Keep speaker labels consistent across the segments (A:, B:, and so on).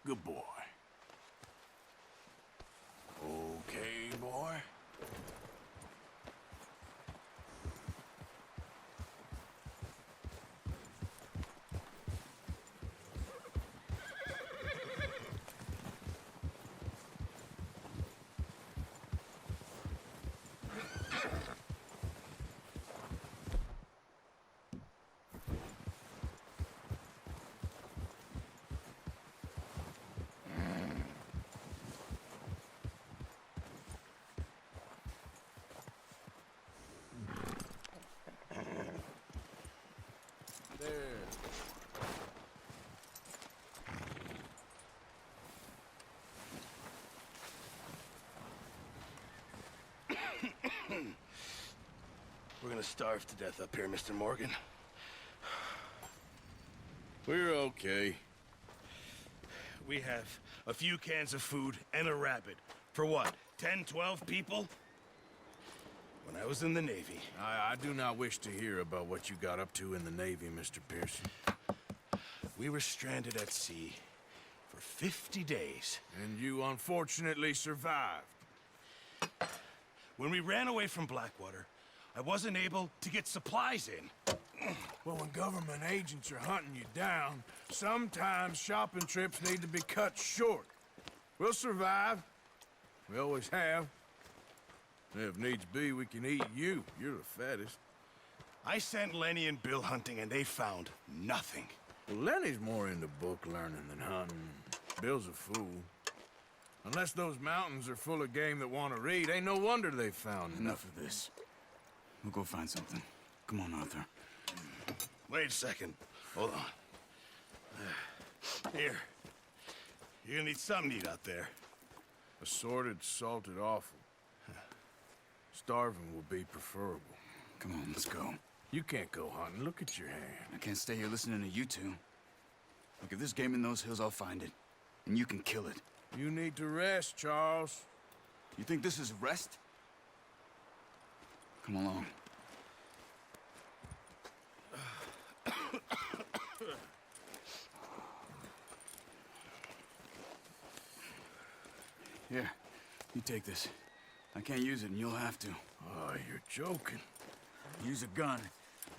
A: Good boy. Okay, boy.
B: There.
A: We're gonna starve to death up here, Mr. Morgan. We're okay. We have a few cans of food and a rabbit. For what, 10, 12 people? When I was in the Navy...
B: I do not wish to hear about what you got up to in the Navy, Mr. Pearson.
A: We were stranded at sea for 50 days.
B: And you unfortunately survived.
A: When we ran away from Blackwater, I wasn't able to get supplies in.
B: Well, when government agents are hunting you down, sometimes shopping trips need to be cut short. We'll survive. We always have. If needs be, we can eat you. You're the fattest.
A: I sent Lenny and Bill hunting, and they found nothing.
B: Well, Lenny's more into book learning than hunting. Bill's a fool. Unless those mountains are full of game that want to read, ain't no wonder they found
C: Enough of this. We'll go find something. Come on, Arthur.
A: Wait a second. Hold on. Here. You're gonna need something to eat out there.
B: Assorted, salted offal. Starving will be preferable.
C: Come on, let's go.
B: You can't go hunting. Look at your hand.
C: I can't stay here listening to you two. Look, if there's game in those hills, I'll find it. And you can kill it.
B: You need to rest, Charles.
C: You think this is rest? Come along. Here, you take this. I can't use it, and you'll have to.
B: Oh, you're joking.
C: Use a gun,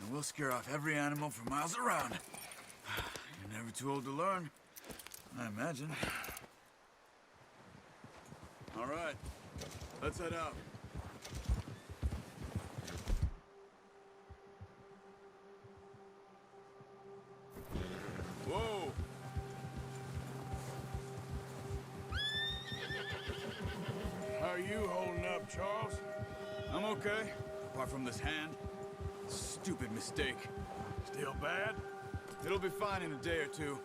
C: and we'll scare off every animal for miles around. You're never too old to learn, I imagine. All right, let's head out.
B: Whoa! How are you holding up, Charles?
C: I'm okay, apart from this hand. Stupid mistake.
B: Still bad?
C: It'll be fine in a day or two.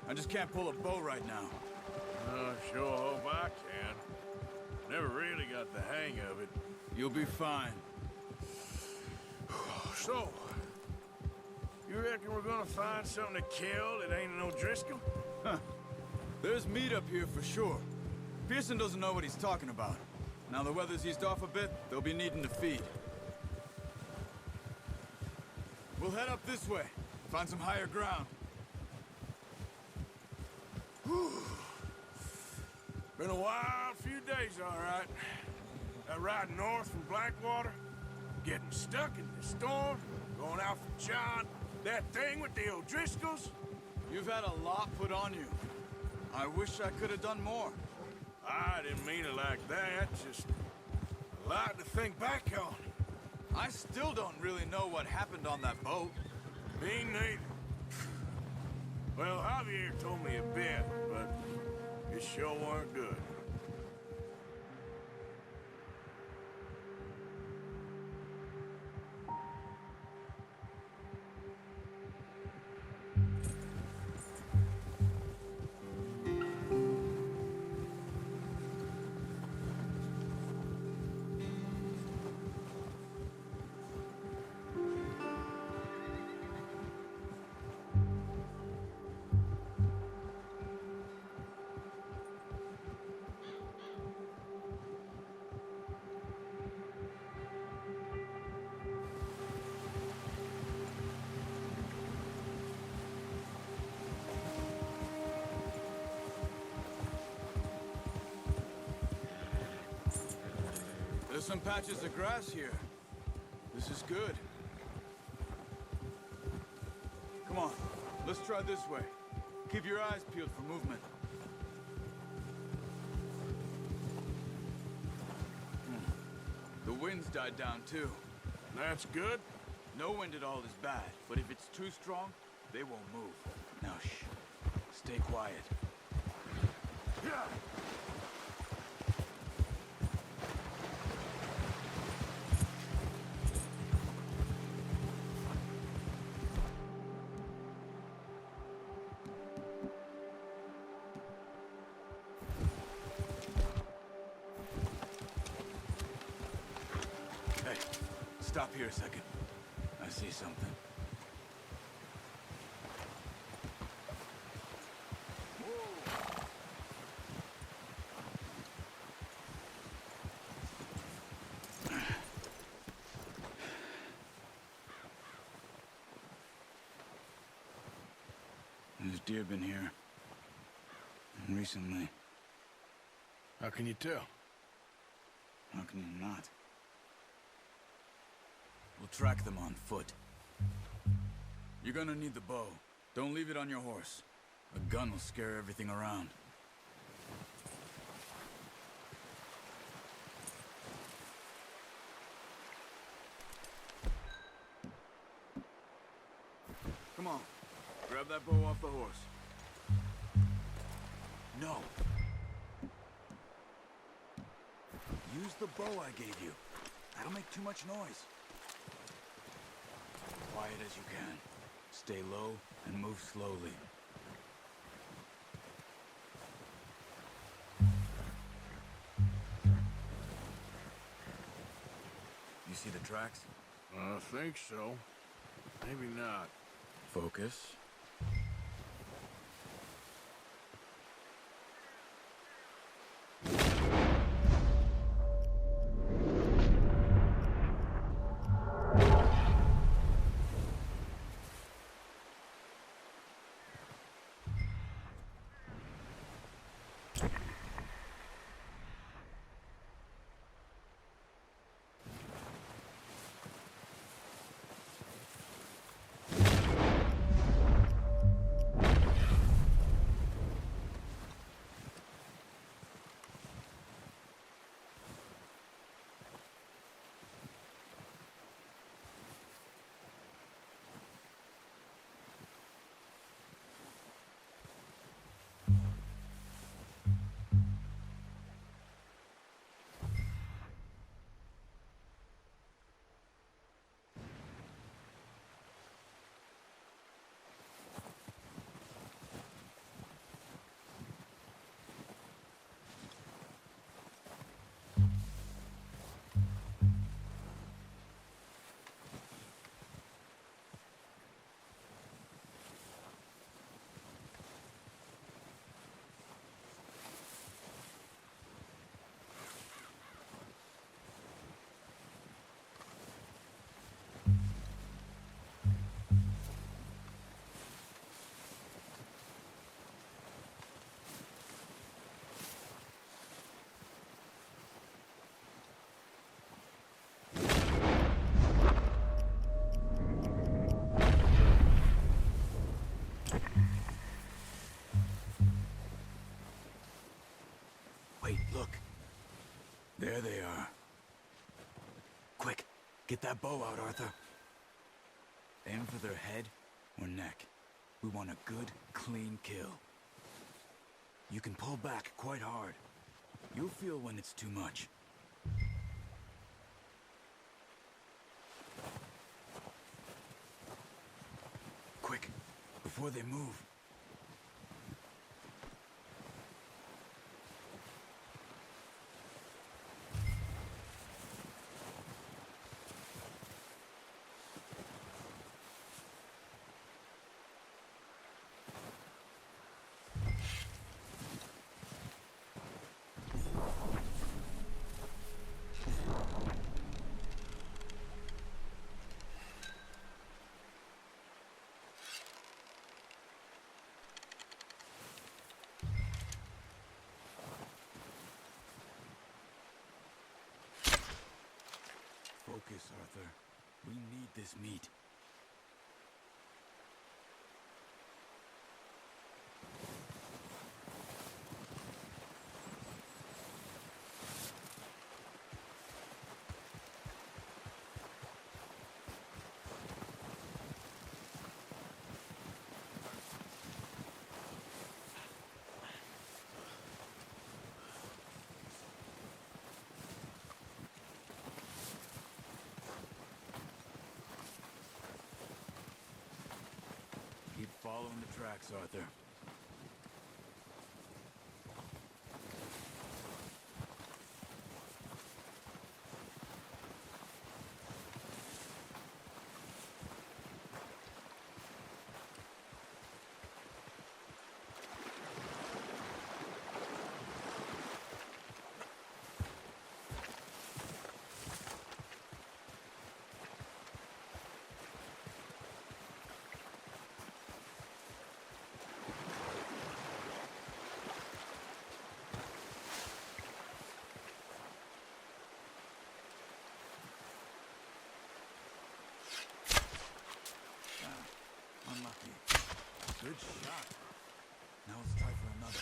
C: I just can't pull a bow right now.
B: Sure hope I can. Never really got the hang of it.
C: You'll be fine.
B: So, you reckon we're gonna find something to kill that ain't no Driscoll?
C: Huh. There's meat up here for sure. Pearson doesn't know what he's talking about. Now the weather's eased off a bit, they'll be needing to feed. We'll head up this way, find some higher ground.
B: Whew. Been a wild few days, all right. That ride north from Blackwater, getting stuck in the storm, going out for John, that thing with the O'Driscolls.
C: You've had a lot put on you. I wish I could have done more.
B: I didn't mean it like that, just a lot to think back on.
C: I still don't really know what happened on that boat.
B: Me neither. Well, Javier told me a bit, but it sure weren't good.
C: some patches of grass here. This is good. Come on, let's try this way. Keep your eyes peeled for movement. The wind's died down too.
B: That's good.
C: No wind at all is bad, but if it's too strong, they won't move. Now shh. Stay quiet. Yeah. Hey, stop here a second. I see something. There's deer been here. And recently.
B: How can you tell?
C: How can you not? We'll track them on foot. You're gonna need the bow. Don't leave it on your horse. A gun will scare everything around. Come on. Grab that bow off the horse. No. Use the bow I gave you. That'll make too much noise. Quiet as you can. Stay low and move slowly. You see the tracks?
B: I think so. Maybe not.
C: Focus. Wait, look. There they are. Quick, get that bow out, Arthur. Aim for their head or neck. We want a good, clean kill. You can pull back quite hard. You'll feel when it's too much. Quick, before they move. Focus, Arthur. We need this meat. Keep following the tracks, Arthur. Unlucky. Good shot. Now it's time for another.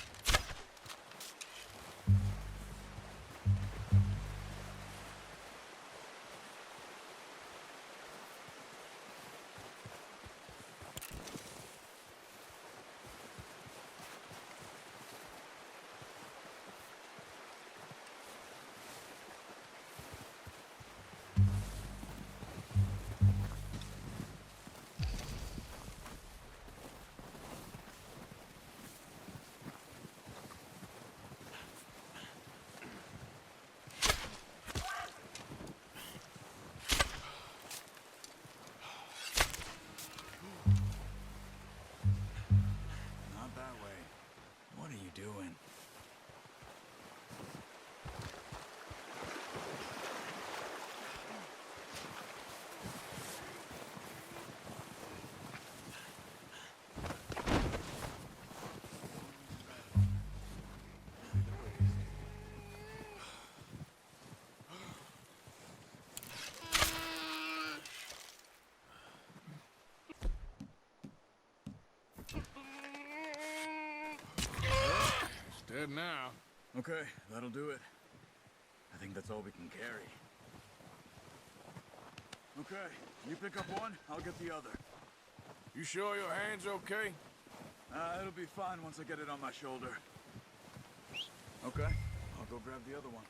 C: Not that way. What are you doing?
B: It's dead now.
C: Okay, that'll do it. I think that's all we can carry. Okay, you pick up one, I'll get the other.
B: You sure your hand's okay?
C: It'll be fine once I get it on my shoulder. Okay, I'll go grab the other one.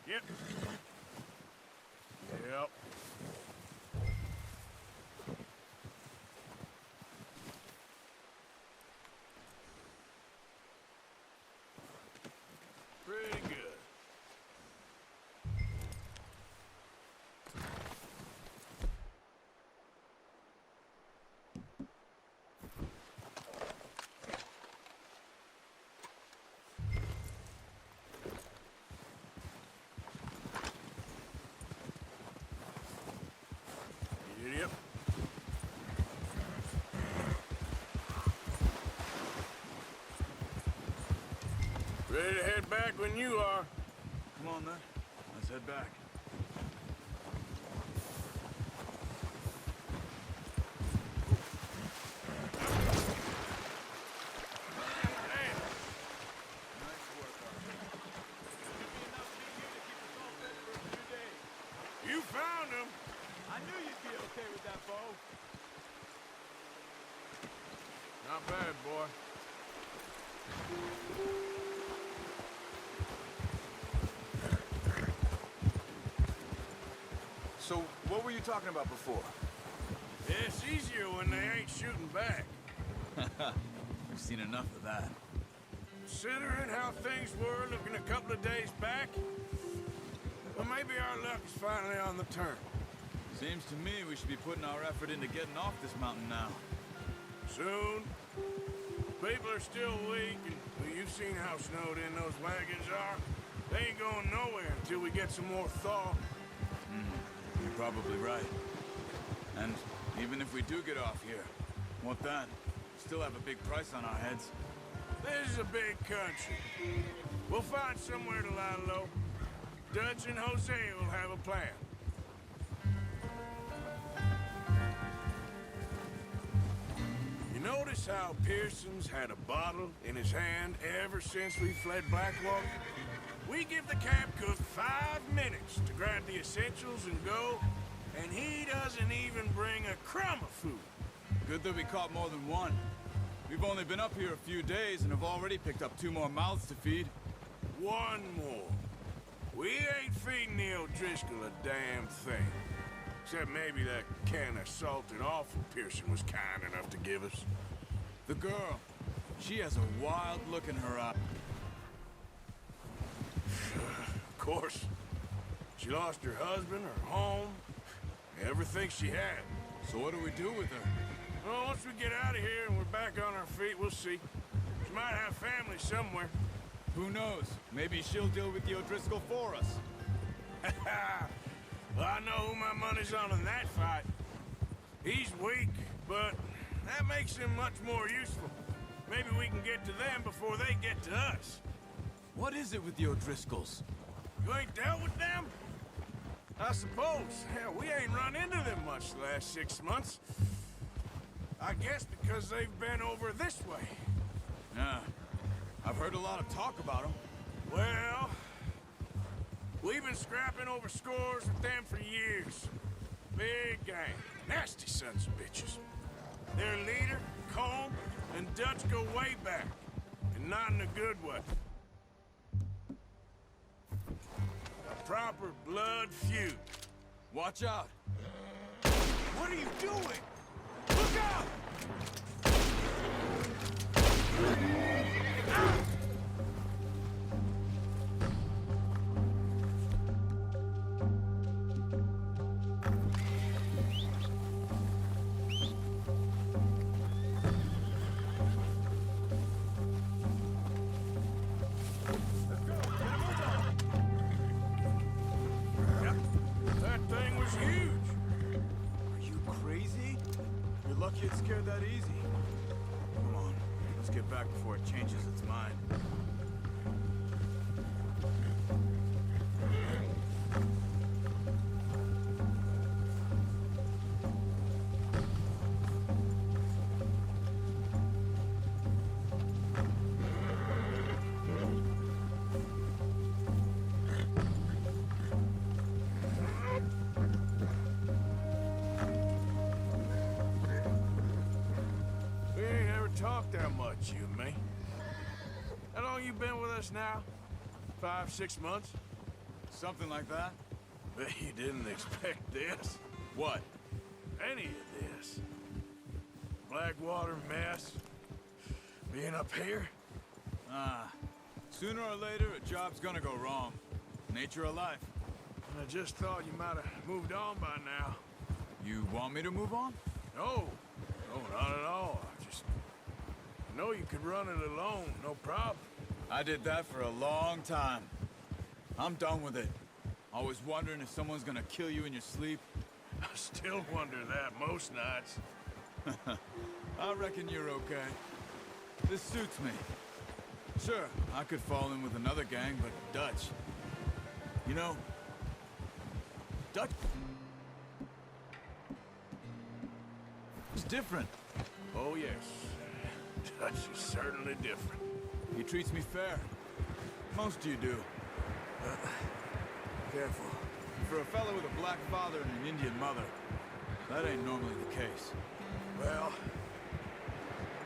B: Yep. Yep. Pretty good. Yep. Ready to head back when you are.
C: Come on then, let's head back.
B: You found him.
C: I knew you'd be okay with that bow.
B: Not bad, boy.
D: So, what were you talking about before?
B: It's easier when they ain't shooting back.
C: We've seen enough of that.
B: Considering how things were looking a couple of days back, well, maybe our luck is finally on the turn.
C: Seems to me we should be putting our effort into getting off this mountain now.
B: Soon. People are still weak, and well, you've seen how snowed in those wagons are. They ain't going nowhere until we get some more thaw.
C: You're probably right. And even if we do get off here, what then? Still have a big price on our heads.
B: This is a big country. We'll find somewhere to lie low. Dutch and Hosea will have a plan. You notice how Pearson's had a bottle in his hand ever since we fled Blackwater? We give the camp cook 5 minutes to grab the essentials and go, and he doesn't even bring a crumb of food.
C: Good that we caught more than one. We've only been up here a few days and have already picked up 2 more mouths to feed.
B: 1 more. We ain't feeding the O'Driscoll a damn thing. Except maybe that can of salted offal Pearson was kind enough to give us.
C: The girl, she has a wild look in her eye.
B: Of course. She lost her husband, her home, everything she had.
C: So what do we do with her?
B: Well, once we get out of here and we're back on our feet, we'll see. She might have family somewhere.
C: Who knows? Maybe she'll deal with the O'Driscoll for us.
B: Well, I know who my money's on in that fight. He's weak, but that makes him much more useful. Maybe we can get to them before they get to us.
C: What is it with the O'Driscolls?
B: You ain't dealt with them? I suppose. Hell, we ain't run into them much the last 6 months. I guess because they've been over this way.
C: Yeah. I've heard a lot of talk about them.
B: Well, we've been scrapping over scores with them for years. Big gang. Nasty sons of bitches. Their leader, Colm, and Dutch go way back. And not in a good way. A proper blood feud.
C: Watch out!
B: What are you doing? Look out! That thing was huge.
C: Are you crazy? You're lucky it scared that easy. Come on, let's get back before it changes its mind.
B: We ain't ever talked that much, you and me. How long you been with us now? 5, 6 months?
C: Something like that?
B: Bet you didn't expect this.
C: What?
B: Any of this. Blackwater mess. Being up here?
C: Sooner or later, a job's gonna go wrong. Nature of life.
B: I just thought you might have moved on by now.
C: You want me to move on?
B: No. No, not at all. I know you could run it alone, no problem.
C: I did that for a long time. I'm done with it. Always wondering if someone's gonna kill you in your sleep.
B: I still wonder that most nights.
C: I reckon you're okay. This suits me. Sure, I could fall in with another gang, but Dutch... You know... Dutch... It's different.
B: Oh, yes. Dutch is certainly different.
C: He treats me fair. Most of you do.
B: Careful.
C: For a fellow with a black father and an Indian mother, that ain't normally the case.
B: Well,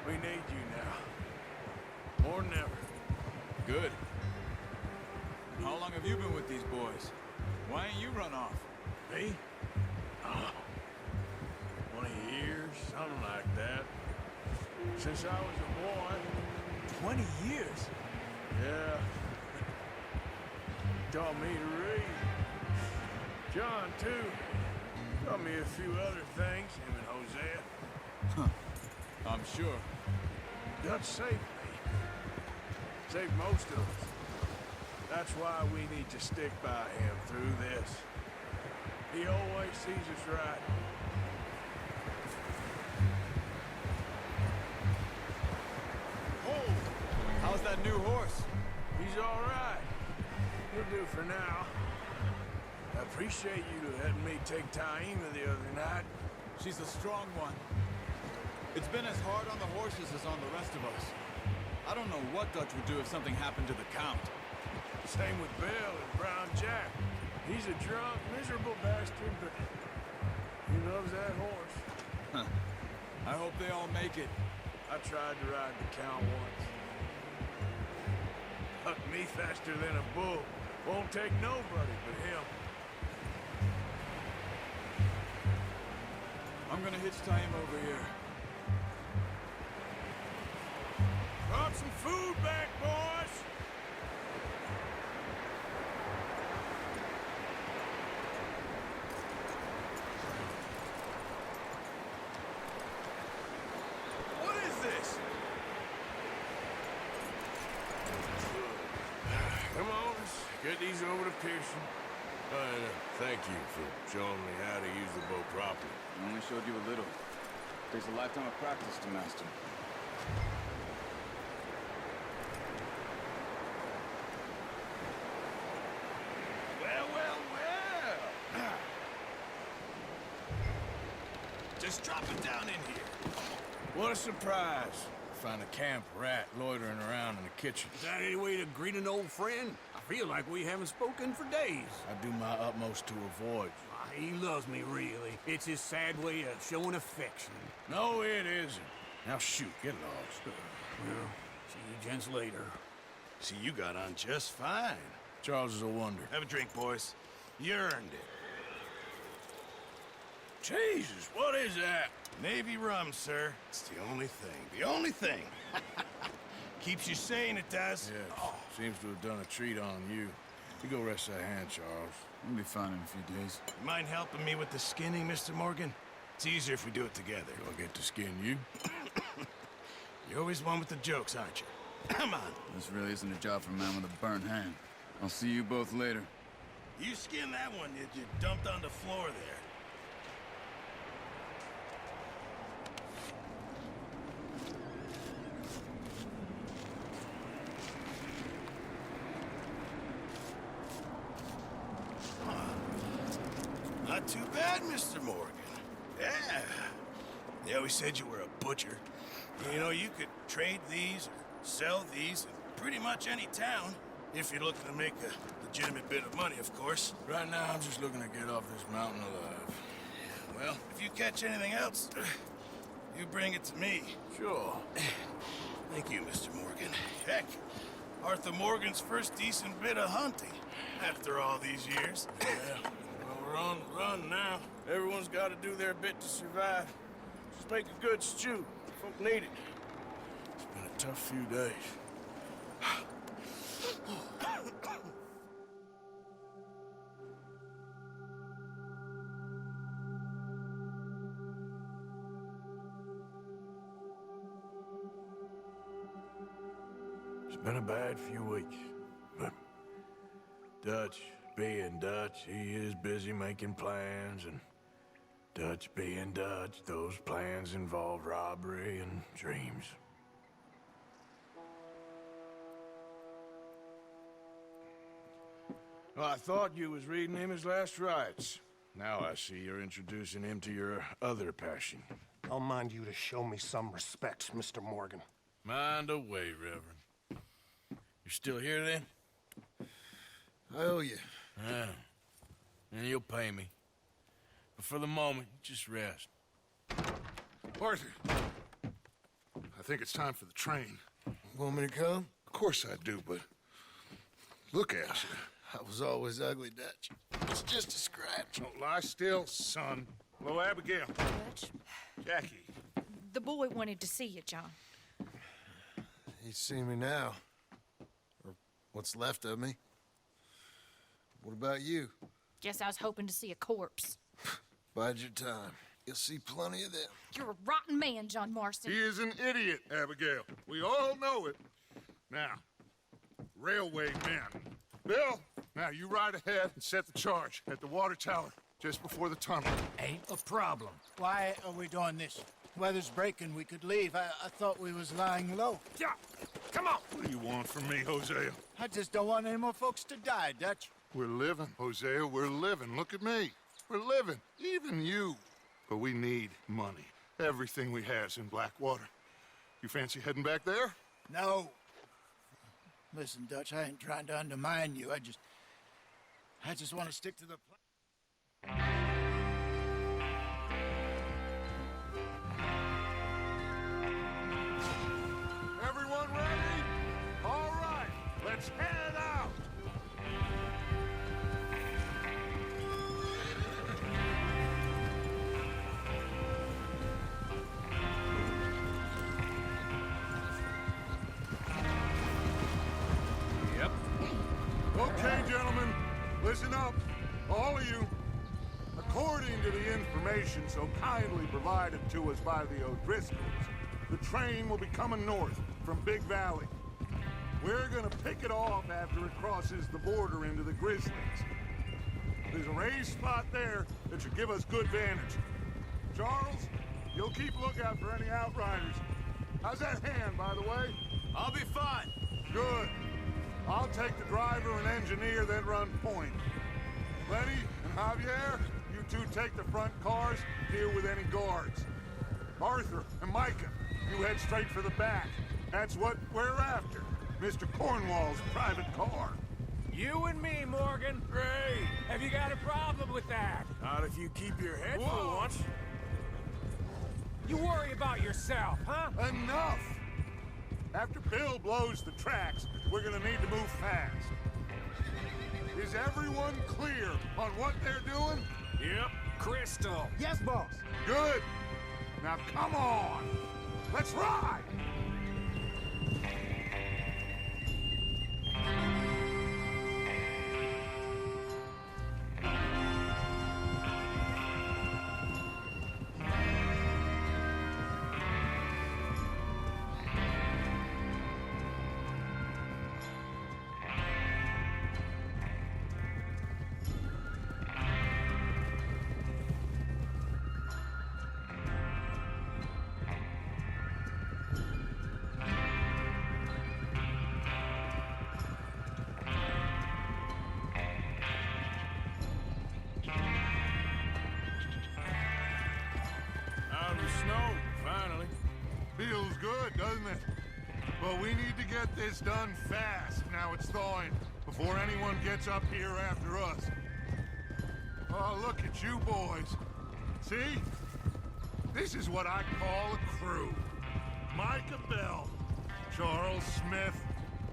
B: we need you now. More than ever.
C: Good. And how long have you been with these boys? Why ain't you run off?
B: Me? Oh, 20 years, something like that. Since I was a boy.
C: 20 years?
B: Yeah. Taught me to read. John, too. Taught me a few other things, him and Hosea.
C: I'm sure.
B: Dutch saved me. Saved most of us. That's why we need to stick by him through this. He always sees us right.
D: Oh! How's that new horse?
B: He's all right. He'll do for now. I appreciate you letting me take Taima the other night.
C: She's a strong one. It's been as hard on the horses as on the rest of us. I don't know what Dutch would do if something happened to the Count.
B: Same with Bill and Brown Jack. He's a drunk, miserable bastard, but he loves that horse.
C: I hope they all make it.
B: I tried to ride the Count once. Hucked me faster than a bull. Won't take nobody but him.
C: I'm gonna hitch Taima over here.
B: Brought some food back, boys!
A: What is this?
B: Come on, let's get these over to Pearson. Thank you for showing me how to use the bow properly.
C: I only showed you a little. Takes a lifetime of practice to master.
A: Well. Just drop it down in here.
B: What a surprise. Find a camp rat loitering around in the kitchen.
E: Is that any way to greet an old friend? I feel like we haven't spoken for days.
B: I do my utmost to avoid.
E: He loves me, really. It's his sad way of showing affection.
B: No, it isn't. Now shoot, get lost.
E: Well, see you gents later.
A: See, you got on just fine.
B: Charles is a wonder.
A: Have a drink, boys. You earned it.
B: Jesus, what is that?
A: Navy rum, sir. It's the only thing. The only thing. Keeps you sane, it does.
B: Yes, seems to have done a treat on you. You go rest that hand, Charles.
C: I'll be fine in a few days.
A: You mind helping me with the skinning, Mr. Morgan? It's easier if we do it together.
B: Do I get to skin you?
A: You're always one with the jokes, aren't you? Come on.
C: This really isn't a job for a man with a burnt hand. I'll see you both later.
A: You skinned that one you dumped on the floor there. Not too bad, Mr. Morgan. Yeah. They always said you were a butcher. You know, you could trade these or sell these in pretty much any town. If you're looking to make a legitimate bit of money, of course.
B: Right now, I'm just looking to get off this mountain alive.
A: Well, if you catch anything else, you bring it to me.
B: Sure.
A: Thank you, Mr. Morgan. Heck, Arthur Morgan's first decent bit of hunting after all these years.
B: Yeah. Well, we're on the run now. Everyone's got to do their bit to survive. Just make a good stew. Folk need it. It's been a tough few days. It's been a bad few weeks, but Dutch being Dutch, he is busy making plans, and Dutch being Dutch, those plans involve robbery and dreams. Well, I thought you was reading him his last rites. Now I see you're introducing him to your other passion.
F: I'll mind you to show me some respect, Mr. Morgan.
B: Mind away, Reverend. You're still here, then?
G: I owe you.
B: Yeah. And you'll pay me. But for the moment, just rest.
G: Arthur, I think it's time for the train.
F: Want me to come?
G: Of course I do, but look at you.
F: I was always ugly, Dutch. It's just a scratch.
G: Don't lie still, son. Hello, Abigail.
H: Dutch,
G: Jackie.
H: the boy wanted to see you, John.
F: He's seen me now. Or what's left of me. What about you?
H: Guess I was hoping to see a corpse.
F: Bide your time. You'll see plenty of them.
H: You're a rotten man, John Marston.
G: He is an idiot, Abigail. We all know it. Now, railway men. Bill, now you ride ahead and set the charge at the water tower just before the tunnel.
I: Ain't a problem. Why are we doing this? Weather's breaking. We could leave. I thought we was lying low.
G: Yeah, come on. What do you want from me, Hosea?
I: I just don't want any more folks to die, Dutch.
G: We're living, Hosea. We're living. Look at me. We're living. Even you. But we need money. Everything we has in Blackwater. You fancy heading back there?
I: No. Listen, Dutch, I ain't trying to undermine you. I just want to stick to the plan.
G: Everyone ready? All right, let's head out.
B: Yep.
G: Okay, gentlemen, listen up, all of you. According to the information so kindly provided to us by the O'Driscolls, the train will be coming north from Big Valley. We're gonna pick it off after it crosses the border into the Grizzlies. There's a raised spot there that should give us good vantage. Charles, you'll keep lookout for any outriders. How's that hand, by the way?
E: I'll be fine.
G: Good. I'll take the driver and engineer, then run point. Lenny and Javier, you two take the front cars, deal with any guards. Arthur and Micah, you head straight for the back. That's what we're after. Mr. Cornwall's private car.
I: You and me, Morgan.
B: Great.
I: Have you got a problem with that?
B: Not if you keep your head
G: Whoa.
B: for once.
I: You worry about yourself, huh?
G: Enough! After Bill blows the tracks, we're gonna need to move fast. Is everyone clear on what they're doing?
B: Yep.
I: Crystal. Yes, boss.
G: Good. Now come on. Let's ride.
B: Out of the snow, finally.
G: Feels good, doesn't it? But we need to get this done fast now it's thawing, before anyone gets up here after us. Oh, look at you boys. See? This is what I call a crew. Micah Bell, Charles Smith,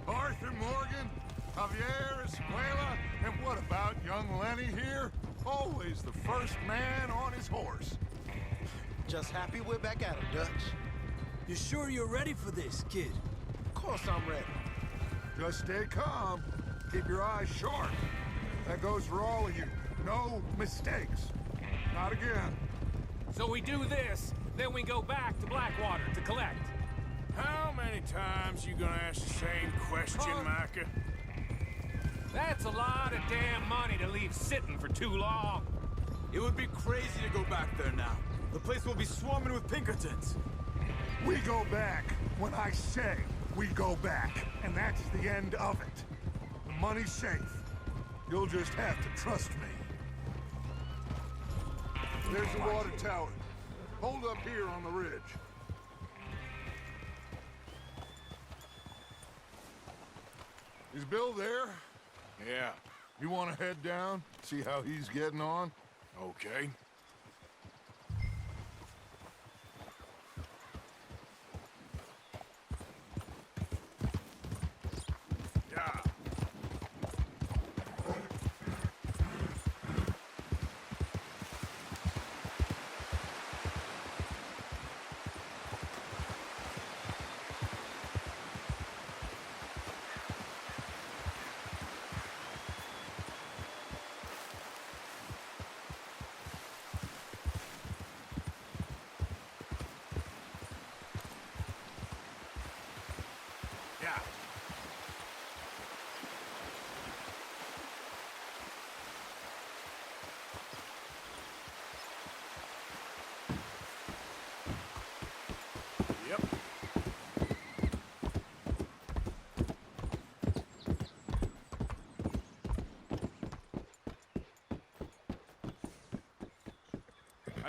G: Arthur Morgan, Javier Escuela, and what about young Lenny here? Always the first man on his horse.
F: Just happy we're back at it, Dutch.
I: You sure you're ready for this, kid?
F: Of course I'm ready.
G: Just stay calm. Keep your eyes sharp. That goes for all of you. No mistakes. Not again.
I: So we do this, then we go back to Blackwater to collect.
B: How many times you gonna ask the same question, Micah?
I: That's a lot of damn money to leave sitting for too long.
D: It would be crazy to go back there now. The place will be swarming with Pinkertons.
G: We go back when I say we go back, and that's the end of it. The money's safe. You'll just have to trust me. There's the water tower. Hold up here on the ridge. Is Bill there?
B: Yeah.
G: You want to head down, see how he's getting on?
B: Okay. Yeah.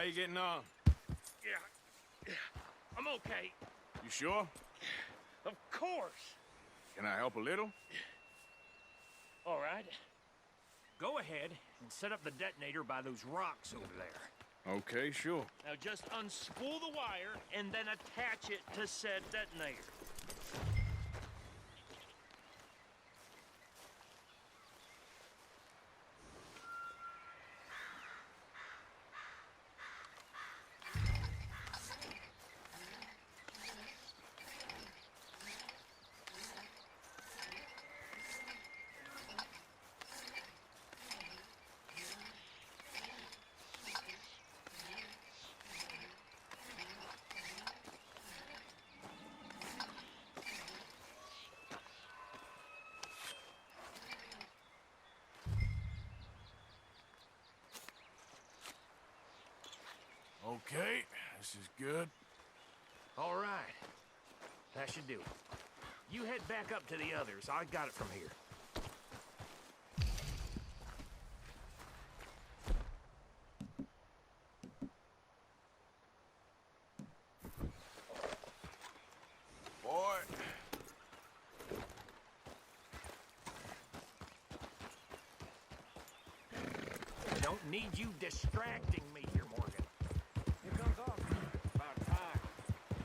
B: you getting on?
J: Yeah, I'm okay.
B: You sure?
J: Of course.
B: Can I help a little?
J: All right. Go ahead and set up the detonator by those rocks over there.
B: Okay, sure.
J: Now just unspool the wire and then attach it to said detonator.
B: Okay, this is good.
J: All right. That should do it. You head back up to the others. I got it from here.
B: Boy.
J: Don't need you distracting me here, Morgan.
E: Here comes Arthur. About time.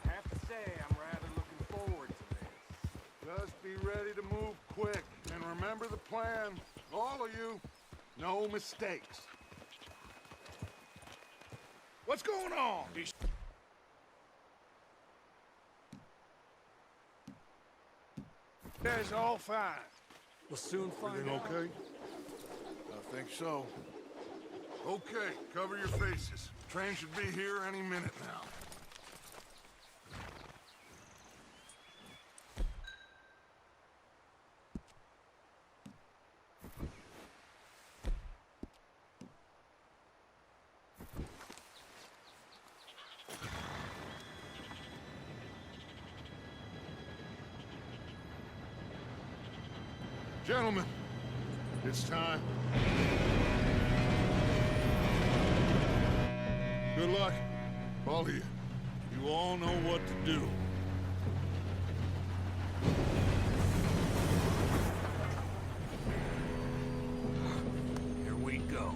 E: I have to say, I'm rather looking forward to this.
G: Just be ready to move quick, and remember the plan. All of you, no mistakes.
B: What's going on? That's all fine.
E: We'll soon find
G: Everything
E: out.
G: okay?
B: I think so.
G: Okay, cover your faces. Train should be here any minute now. Gentlemen, it's time. Good luck, all of you. You all know what to do.
J: Here we go.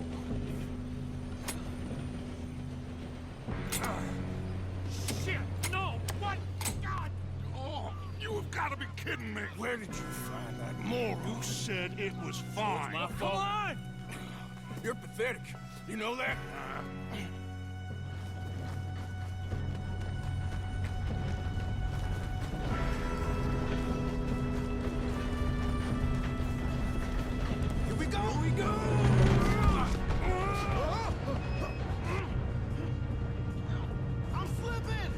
J: Shit! No! What? God!
G: Oh, you have got to be kidding me.
B: Where did you find that moron?
G: You said it was fine.
B: My
J: Come
B: fault.
J: on!
B: You're pathetic. You know that?
I: Here we go!
B: Here we go!
I: I'm slipping!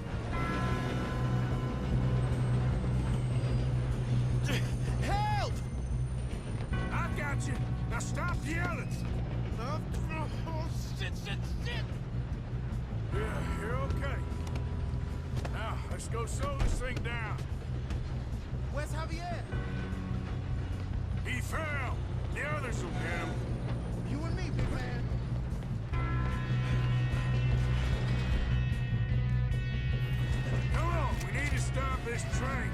I: Help!
B: I got you. Now stop yelling.
I: Oh, shit!
B: Yeah, you're okay. Now, let's go slow this thing down.
I: Where's Javier?
B: He fell. The others will get him.
I: You and me, big man.
B: Come on, we need to stop this train.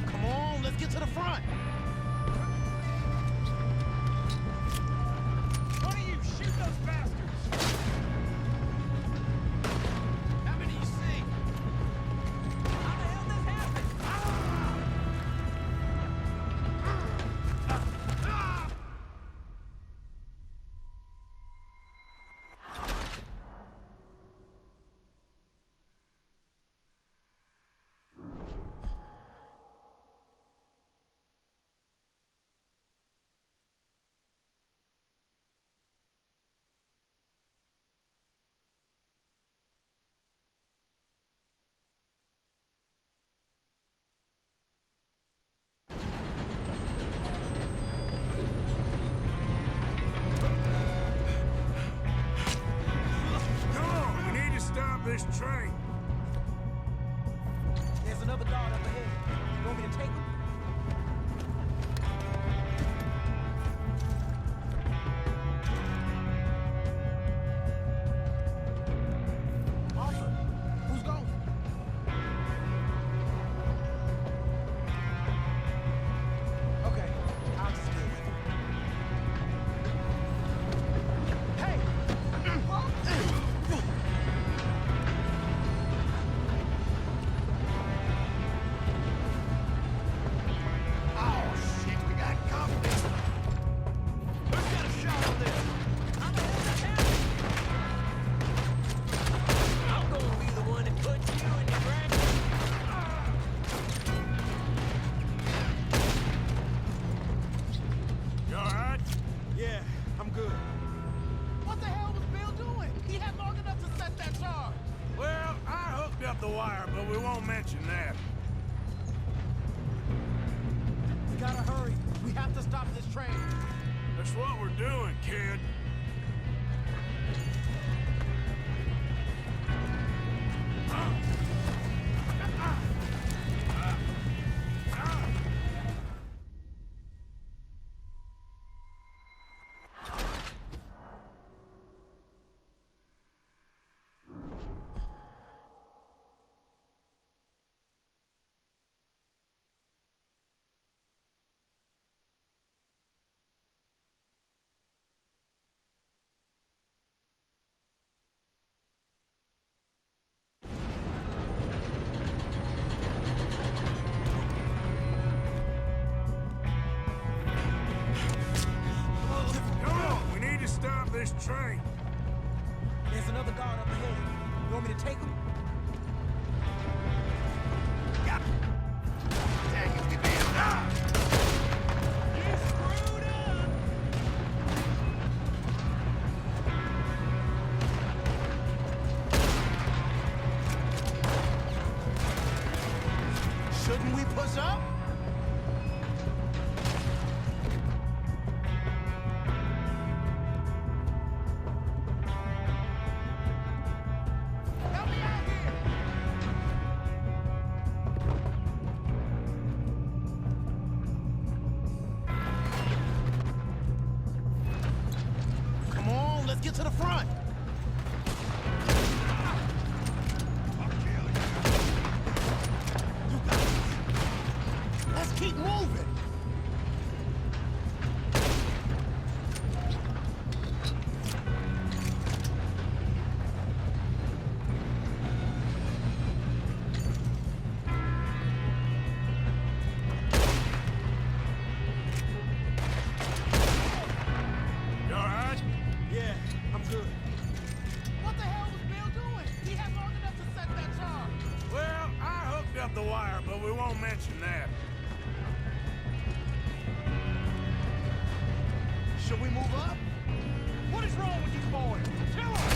I: Come on, let's get to the front.
J: One of you, shoot those bastards! How many you see?
B: this train.
E: There's another guard up ahead. You want me to take him? Arthur, who's going? Okay, I'll just deal with it. Hey!
I: Oh, shit, we got company. Who's got a shot on this?
E: I'm gonna be the one that puts you in your bracket.
B: You all right?
D: Yeah, I'm good.
I: What the hell was Bill doing? He had long enough to set that charge.
B: Well, I hooked up the wire, but we won't mention that.
E: We gotta hurry. We have to stop this train.
B: That's what we're doing, kid. Come on, we need to stop this train.
E: There's another guard up ahead. You want me to take him?
I: Dang it, we did. You screwed up. Shouldn't we push up? Help me out here! Come on, let's get to the front. You got this. Let's keep moving.
B: You all right?
D: Yeah, I'm good.
I: What the hell was Bill doing? He had long enough to set that charge.
B: Well, I hooked up the wire, but we won't mention that.
I: Should we move up? What is wrong with you boys? Kill him!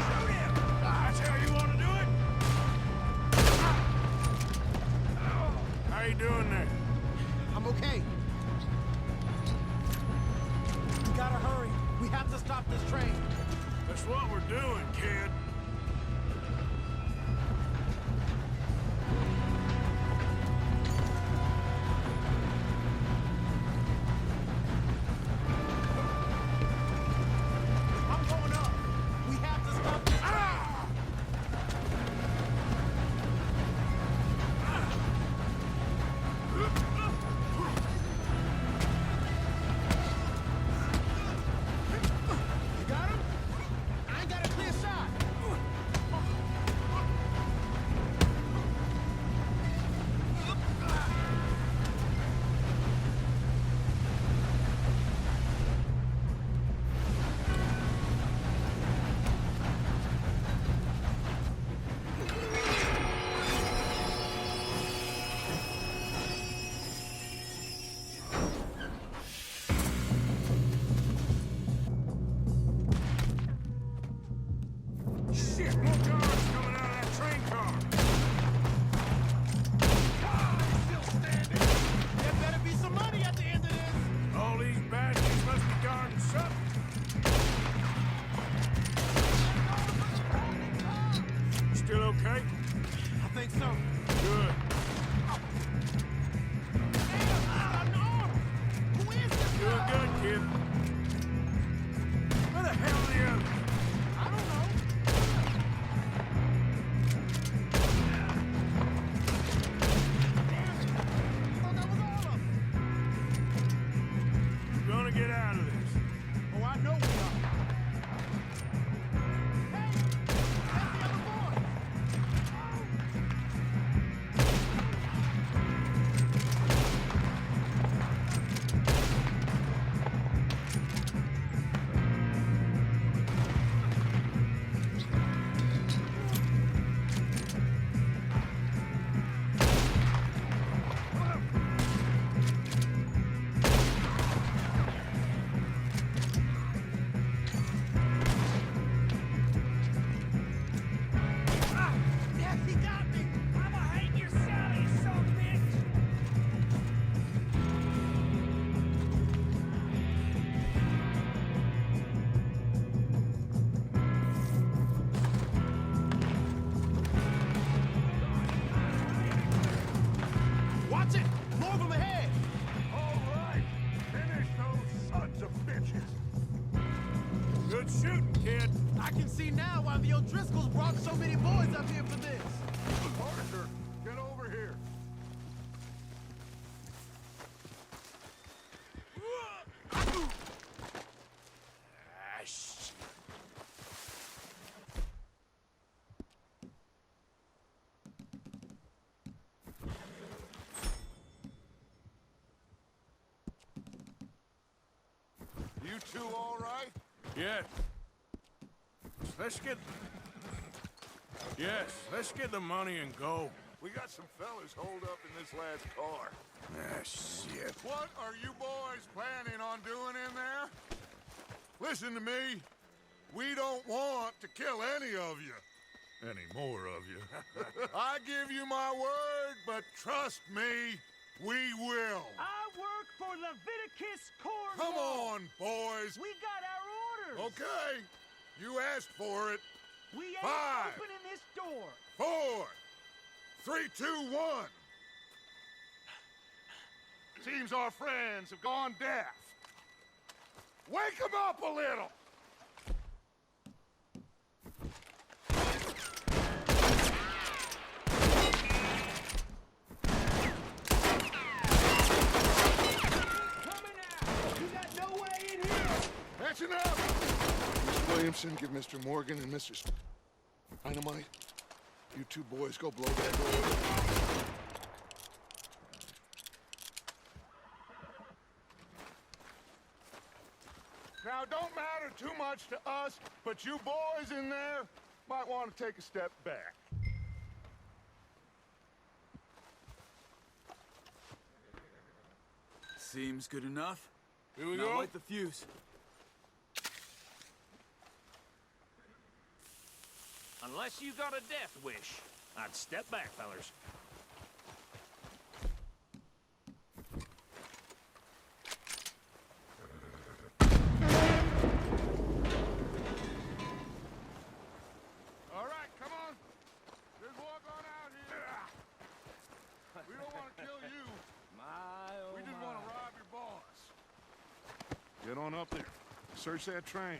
I: Shoot him!
B: That's how you want to do it? How you doing there?
I: I'm okay.
E: We gotta hurry. We have to stop this train.
B: That's what we're doing, kid.
I: I'm going up. We have to stop this train. You got him? I ain't got a clear shot.
B: Shit, more guards coming out of that train car.
I: Still standing. There better be some money at the end of this.
B: All these bastards must be guarding something. feel okay?
D: I think so.
B: Good. Doing good, kid. Where the hell are the others?
D: I don't know. Damn it. I thought that was all of them.
B: We're gonna get out of this.
D: Oh, I know we are. Hey, that's the other boy. Yes, he got me.
J: I'ma hang your Sally, son bitch!
D: Watch it. More of them ahead.
G: All right, finish those sons of bitches.
B: Good shooting, kid.
D: I can see now why the O'Driscolls brought so many boys up here for this.
G: Arthur, get over here.
B: Ah, shit.
G: You two all right?
B: Yes. Let's get... Yes, let's get the money and go.
G: We got some fellas holed up in this last car.
B: Ah, shit.
G: What are you boys planning on doing in there? Listen to me. We don't want to kill any of you. Any more of you. I give you my word, but trust me, we will.
J: I work for Leviticus Corps.
G: Come on, boys.
J: We got our orders.
G: Okay. You asked for it.
J: We ain't
G: 5,
J: opening this door.
G: 4, 3, 2, 1. Seems our friends have gone deaf. Wake them up a little.
J: Coming out. You got no way in here.
G: That's enough. Miss Williamson, give Mr. Morgan and Mr. Dynamite. You two boys go blow that door. Now, don't matter too much to us, but you boys in there might want to take a step back.
C: Seems good enough.
B: Here we
C: Now
B: go.
C: light the fuse.
J: Unless you got a death wish, I'd step back, fellers.
G: All right, come on. Just walk on out here. We don't want to kill you. We just want to rob your boss. Get on up there. Search that train.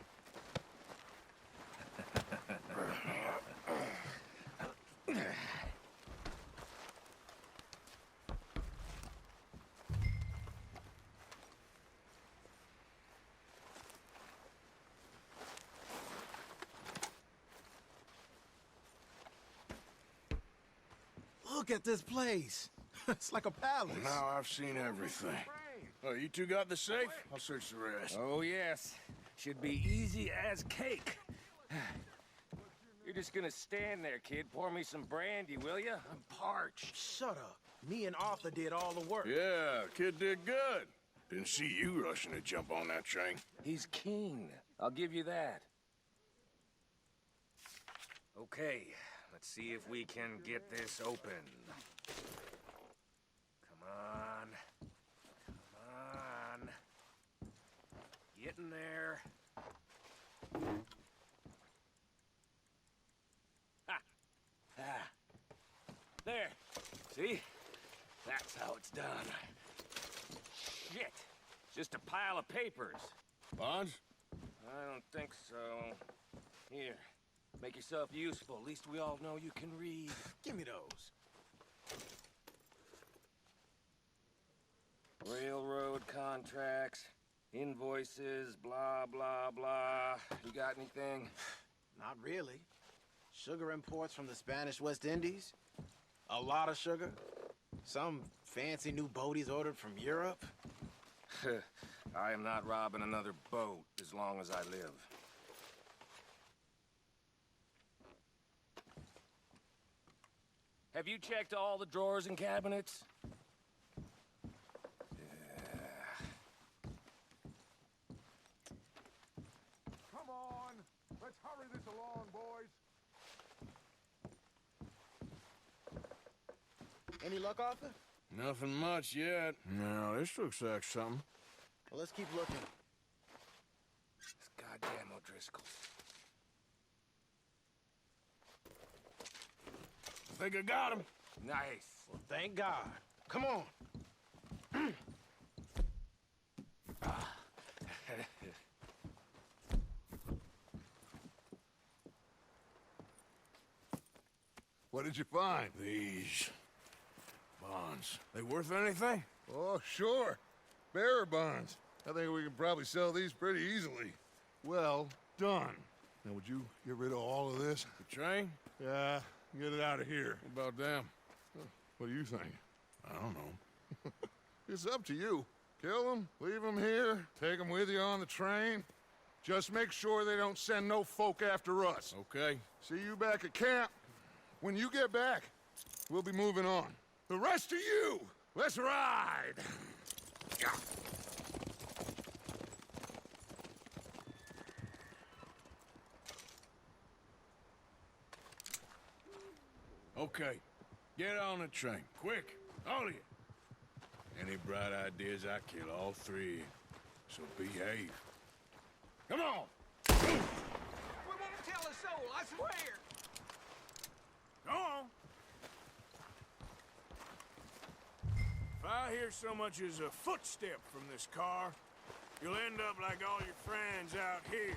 D: Look at this place. It's like a palace.
B: Now I've seen everything. Oh, you two got the safe? I'll search the rest.
E: Oh, yes. Should be easy as cake. You're just gonna stand there, kid. Pour me some brandy, will you? I'm parched.
D: Shut up. Me and Arthur did all the work.
B: Yeah, kid did good. Didn't see you rushing to jump on that train.
E: He's keen. I'll give you that. Okay, let's see if we can get this open. Come on. Come on. Get in there. Ha! See? That's how it's done. Shit! Just a pile of papers.
B: Bonds?
E: I don't think so. Here, make yourself useful. At least we all know you can read.
I: Give me those.
E: Railroad contracts, invoices, blah, blah, blah. You got anything?
I: Not really. Sugar imports from the Spanish West Indies. A lot of sugar. Some fancy new boat he's ordered from Europe.
E: I am not robbing another boat as long as I live. Have you checked all the drawers and cabinets?
G: Come on! Let's hurry this along, boys.
I: Any luck, Arthur?
B: Nothing much yet. No, this looks like something.
I: Well, let's keep looking.
E: This goddamn O'Driscoll.
B: Think I got him.
E: Nice.
I: Well, thank God. Come on.
G: What did you find?
B: These bonds. They worth anything?
G: Oh, sure. Bearer bonds. I think we can probably sell these pretty easily. Well done. Now, would you get rid of all of this?
B: The train?
G: Yeah, get it out of here.
B: What about them?
G: What do you think?
B: I don't know.
G: It's up to you. Kill them, leave them here, take them with you on the train. Just make sure they don't send no folk after us.
B: Okay.
G: See you back at camp. When you get back, we'll be moving on. The rest of you, let's ride!
B: Okay. Get on the train. Quick. All of you. Any bright ideas, I kill all three. So behave. Come on!
J: We won't tell a soul, I swear!
B: Go on! If I hear so much as a footstep from this car, you'll end up like all your friends out here.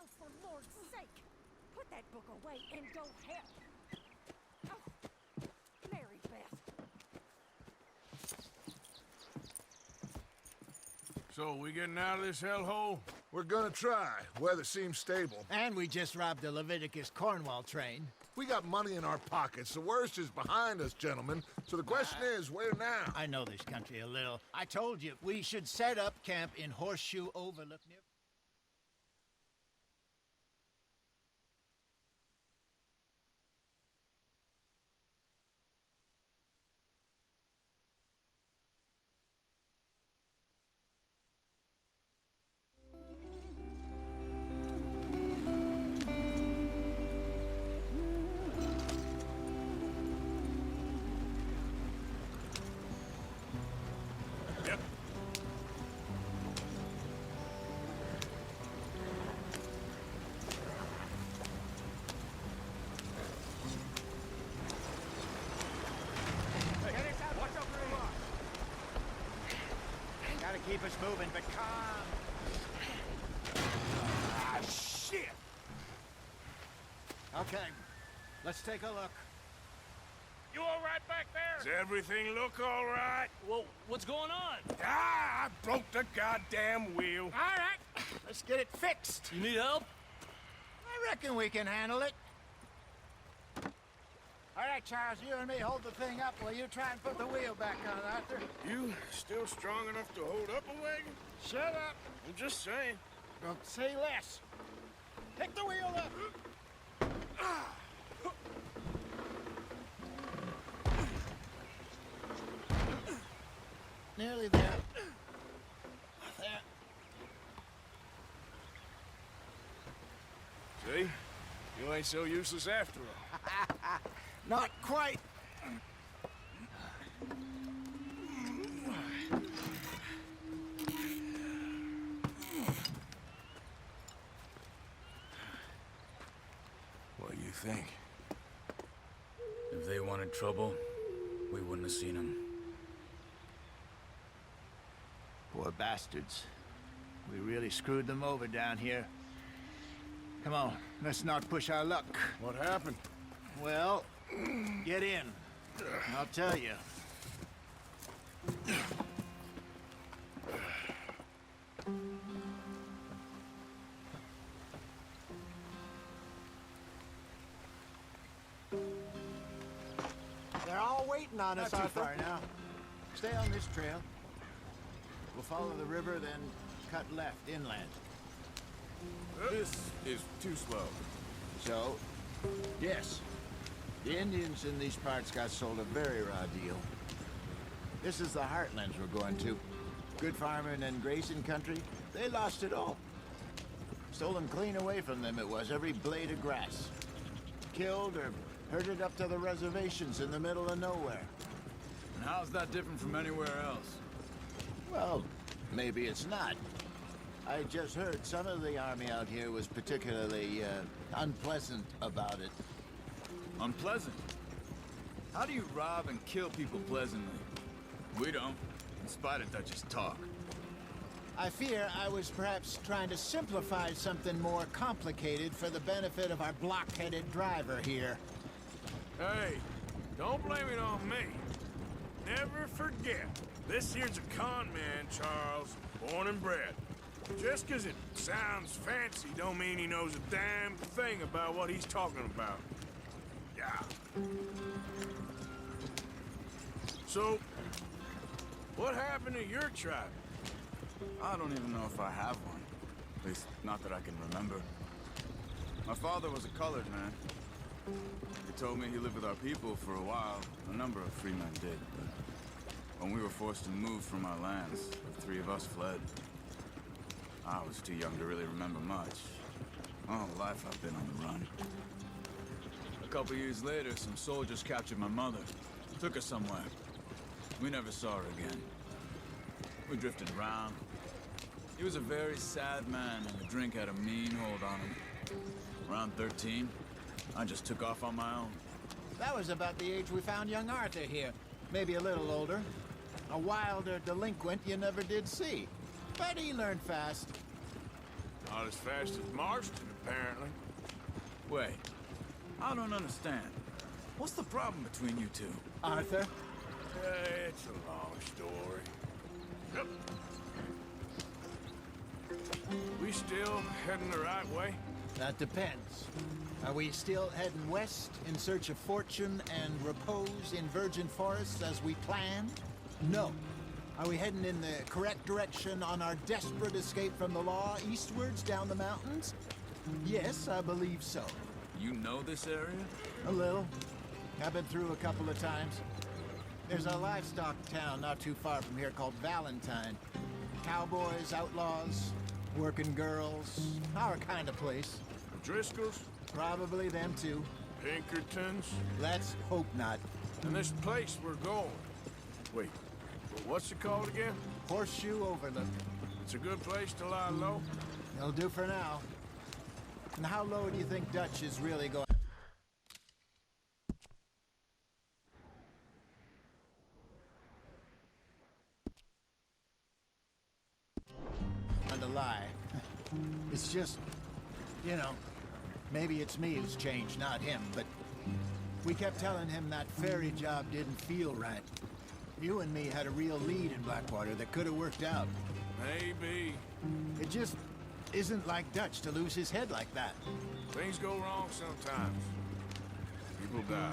K: Oh, for Lord's sake! Put that book away and go help! Oh, Mary Beth.
B: So, we getting out of this hellhole?
G: We're gonna try. Weather seems stable.
I: And we just robbed the Leviticus Cornwall train.
G: We got money in our pockets. The worst is behind us, gentlemen. So the question is, where now?
I: I know this country a little. I told you, we should set up camp in Horseshoe Overlook near... Gotta keep us moving, but calm.
B: Ah, shit!
I: Okay, let's take a look.
J: You all right back there?
B: Does everything look all right?
J: Well, what's going on?
B: Ah, I broke the goddamn wheel.
I: All right, let's get it fixed.
J: You need help?
I: I reckon we can handle it. All right, Charles, you and me hold the thing up while you try and put the wheel back on, Arthur.
B: You still strong enough to hold up a wagon?
I: Shut up.
B: I'm just saying.
I: Don't say less. Pick the wheel up. Nearly there. There.
B: See? You ain't so useless after all.
I: Not quite.
B: What do you think?
C: If they wanted trouble, we wouldn't have seen them.
I: Poor bastards. We really screwed them over down here. Come on, let's not push our luck.
B: What happened?
I: Well, get in. I'll tell you. They're all waiting on us,
F: Not too
I: Arthur.
F: far now.
I: Stay on this trail. We'll follow the river, then cut left inland.
B: This is too slow.
I: So, yes, the Indians in these parts got sold a very raw deal. This is the heartlands we're going to. Good farming and grazing country, they lost it all. Stolen clean away from them it was, every blade of grass. Killed or herded up to the reservations in the middle of nowhere.
C: And how's that different from anywhere else?
I: Well, maybe it's not. I just heard some of the army out here was particularly, unpleasant about it.
C: Unpleasant? How do you rob and kill people pleasantly? We don't, in spite of Dutch's talk.
I: I fear I was perhaps trying to simplify something more complicated for the benefit of our block-headed driver here.
B: Hey, don't blame it on me. Never forget, this here's a con man, Charles, born and bred. Just 'cause it sounds fancy don't mean he knows a damn thing about what he's talking about. Yeah. So, what happened to your tribe?
C: I don't even know if I have one. At least, not that I can remember. My father was a colored man. He told me he lived with our people for a while. A number of free men did, but when we were forced to move from our lands, the three of us fled. I was too young to really remember much. All life I've been on the run. A couple years later, some soldiers captured my mother. Took her somewhere. We never saw her again. We drifted around. He was a very sad man, and the drink had a mean hold on him. Around 13, I just took off on my own.
I: That was about the age we found young Arthur here. Maybe a little older. A wilder delinquent you never did see. But he learned fast.
B: Not as fast as Marston, apparently.
C: Wait, I don't understand. What's the problem between you two?
I: Arthur?
B: It's a long story. Yep. We still heading the right way?
I: That depends. Are we still heading west in search of fortune and repose in virgin forests as we planned? No. Are we heading in the correct direction on our desperate escape from the law eastwards down the mountains? Yes, I believe so.
C: You know this area?
I: A little. I've been through a couple of times. There's a livestock town not too far from here called Valentine. Cowboys, outlaws, working girls, our kind of place.
B: Driscolls?
I: Probably them too.
B: Pinkertons?
I: Let's hope not.
B: And this place we're going. Wait, what's it called again?
I: Horseshoe Overlook.
B: It's a good place to lie low?
I: It'll do for now. And how low do you think Dutch is really going? To lie. It's just, you know, Maybe it's me who's changed, not him, but we kept telling him that ferry job didn't feel right. You and me had a real lead in Blackwater that could have worked out.
B: Maybe.
I: It just isn't like Dutch to lose his head like that.
B: Things go wrong sometimes. People die.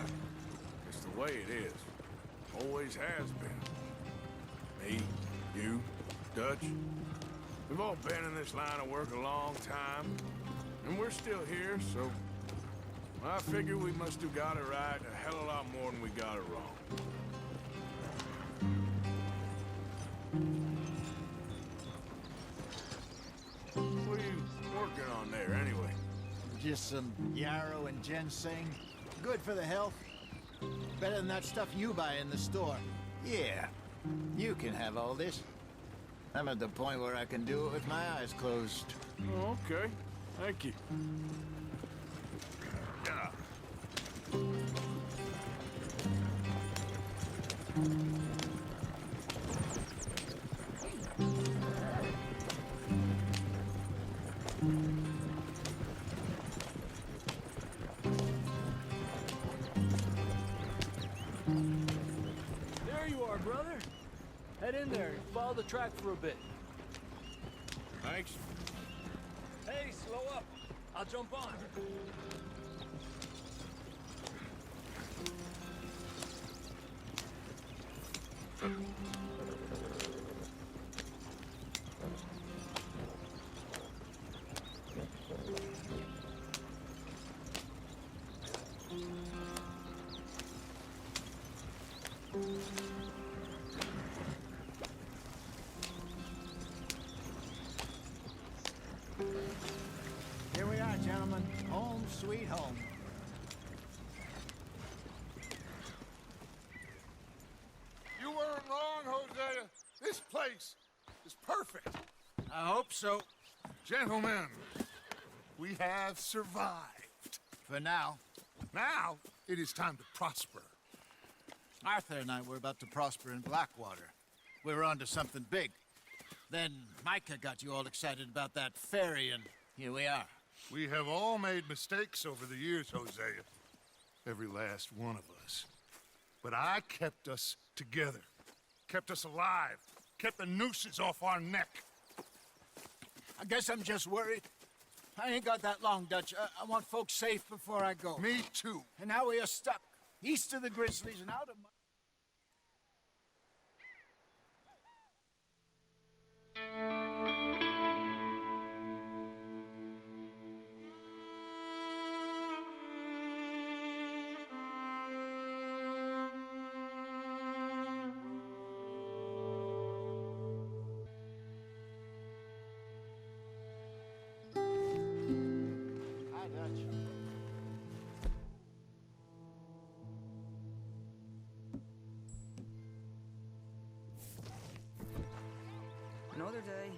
B: It's the way it is. Always has been. Me, you, Dutch. We've all been in this line of work a long time. And we're still here, so... I figure we must have got it right a hell of a lot more than we got it wrong. What are you working on there, anyway?
I: Just some yarrow and ginseng. Good for the health. Better than that stuff you buy in the store. Yeah, you can have all this. I'm at the point where I can do it with my eyes closed.
B: Oh, okay. Thank you.
L: There you are, brother. Head in there and follow the track for a bit.
B: Thanks.
L: Hey, slow up. I'll jump on.
I: Here we are, gentlemen. Home sweet home.
G: You weren't wrong, Hosea. This place is perfect.
I: I hope so.
G: Gentlemen, we have survived.
I: For now.
G: Now, it is time to prosper.
I: Arthur and I were about to prosper in Blackwater. We were onto something big. Then Micah got you all excited about that ferry, and here we are.
G: We have all made mistakes over the years, Hosea. Every last one of us. But I kept us together. Kept us alive. Kept the nooses off our neck.
I: I guess I'm just worried. I ain't got that long, Dutch. I want folks safe before I go.
G: Me too.
I: And now we are stuck. East of the Grizzlies and out of my... Hi, Dutch.
M: Another day,